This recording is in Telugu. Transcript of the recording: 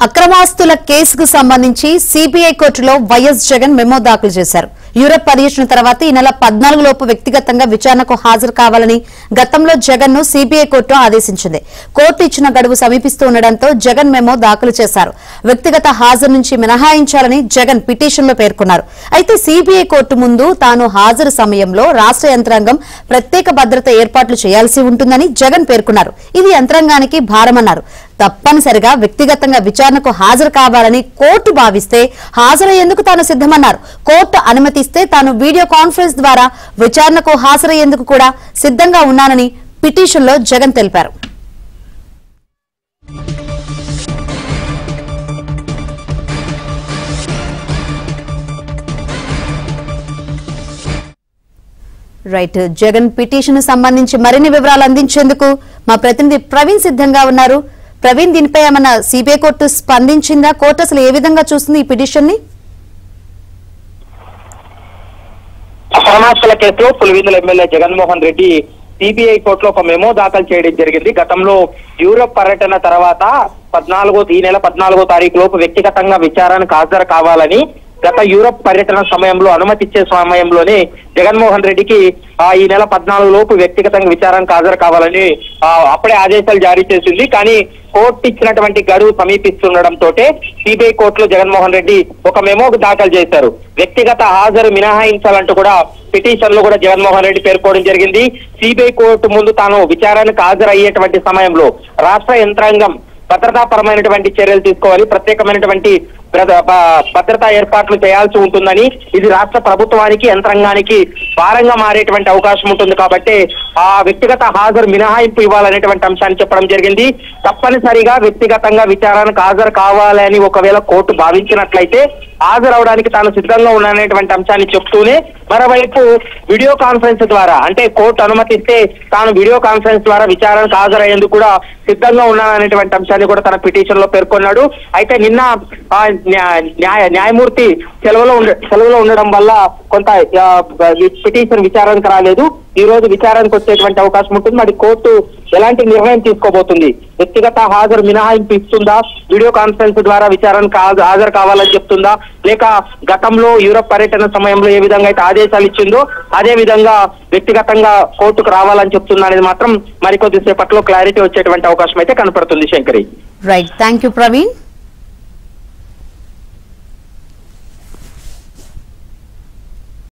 అక్రమాస్తుల కేసుకు సంబంధించి సిబిఐ కోర్టులో వైఎస్ జగన్ మెమో దాఖలు చేశారు. యూరప్ పర్యటన తర్వాత ఈ నెల 14 లోపు వ్యక్తిగతంగా విచారణకు హాజరు కావాలని గతంలో జగన్ ను సిబిఐ కోర్టు ఆదేశించింది. కోర్టు ఇచ్చిన గడువు సమీపిస్తూ ఉండడంతో జగన్ మెమో దాఖలు చేశారు. వ్యక్తిగత హాజరు నుంచి మినహాయించాలని జగన్ పిటిషన్లో పేర్కొన్నారు. అయితే సిబిఐ కోర్టు ముందు తాను హాజరు సమయంలో రాష్ట్ర యంత్రాంగం ప్రత్యేక భద్రత ఏర్పాట్లు చేయాల్సి ఉంటుందని జగన్ పేర్కొన్నారు. ఇది యంత్రాంగానికి భారమన్నారు. తప్పనిసరిగా వ్యక్తిగతంగా విచారణకు హాజరు కావాలని కోర్టు భావిస్తే హాజరయ్యేందుకు తాను సిద్దమన్నారు. కోర్టు అనుమతిస్తే తాను వీడియో కాన్ఫరెన్స్ ద్వారా విచారణకు హాజరయ్యేందుకు కూడా సిద్ధంగా ఉన్నానని పిటిషన్లో జగన్ తెలిపారు. రైట్, జగన్ పిటిషన్ సంబంధించి మరిన్ని వివరాలు అందించేందుకు మా ప్రతినిధి ప్రవీణ్ సిద్ధంగా ఉన్నారు. ప్రవీణ్, దీనిపై ఏమన్నా సిబిఐ కోర్టు స్పందించిందా? కోర్టు అసలు ఏ విధంగా చూస్తుంది ఈ పిటిషన్ ని? అక్రమాస్తుల కేసులో పులివెందుల ఎమ్మెల్యే జగన్మోహన్ రెడ్డి సిబిఐ కోర్టులో ఒక మెమో దాఖలు చేయడం జరిగింది. గతంలో యూరప్ పర్యటన తర్వాత ఈ నెల 14వ తారీఖు లోపు వ్యక్తిగతంగా విచారణకు హాజరు కావాలని గత యూరప్ పర్యటన సమయంలో అనుమతిచ్చే సమయంలోనే జగన్మోహన్ రెడ్డికి ఈ నెల 14 లోపు వ్యక్తిగతంగా విచారణకు హాజరు కావాలని అప్పుడే ఆదేశాలు జారీ చేసింది. కానీ కోర్టు ఇచ్చినటువంటి గడువు సమీపిస్తుండడంతో సిబిఐ కోర్టులో జగన్మోహన్ రెడ్డి ఒక మెమో దాఖలు చేశారు. వ్యక్తిగత హాజరు మినహాయించాలంటూ కూడా పిటిషన్ లో కూడా జగన్మోహన్ రెడ్డి పేర్కోవడం జరిగింది. సిబిఐ కోర్టు ముందు తాను విచారణకు హాజరయ్యేటువంటి సమయంలో రాష్ట్ర యంత్రాంగం భద్రతాపరమైనటువంటి చర్యలు తీసుకోవాలి, ప్రత్యేకమైనటువంటి భద్రతా ఏర్పాట్లు చేయాల్సి ఉంటుందని, ఇది రాష్ట్ర ప్రభుత్వానికి యంత్రాంగానికి భారంగా మారేటువంటి అవకాశం ఉంటుంది కాబట్టి ఆ వ్యక్తిగత హాజరు మినహాయింపు ఇవ్వాలనేటువంటి అంశాన్ని చెప్పడం జరిగింది. తప్పనిసరిగా వ్యక్తిగతంగా విచారణకు హాజరు కావాలని ఒకవేళ కోర్టు భావించినట్లయితే హాజరవడానికి తాను సిద్ధంగా ఉన్నాననేటువంటి అంశాన్ని చెప్తూనే మరోవైపు వీడియో కాన్ఫరెన్స్ ద్వారా, అంటే కోర్టు అనుమతిస్తే తాను వీడియో కాన్ఫరెన్స్ ద్వారా విచారణకు హాజరయ్యేందుకు కూడా సిద్ధంగా ఉన్నాననేటువంటి అంశాన్ని కూడా తన పిటిషన్ లో పేర్కొన్నాడు. అయితే నిన్న న్యాయమూర్తి సెలవులో ఉండడం వల్ల కొంత పిటిషన్ విచారణకు రాలేదు. ఈ రోజు విచారణకు వచ్చేటువంటి అవకాశం ఉంటుంది. మరి కోర్టు ఎలాంటి నిర్ణయం తీసుకోబోతుంది? వ్యక్తిగత హాజరు మినహాయింపు ఇస్తుందా, వీడియో కాన్ఫరెన్స్ ద్వారా విచారణకు హాజరు కావాలని చెప్తుందా, లేక గతంలో యూరప్ పర్యటన సమయంలో ఏ విధంగా అయితే ఆదేశాలు ఇచ్చిందో అదే విధంగా వ్యక్తిగతంగా కోర్టుకు రావాలని చెప్తుందా అనేది మాత్రం మరికొద్దిసేపట్లో క్లారిటీ వచ్చేటువంటి అవకాశం అయితే కనపడుతుంది. Shankari, right, thank you Praveen.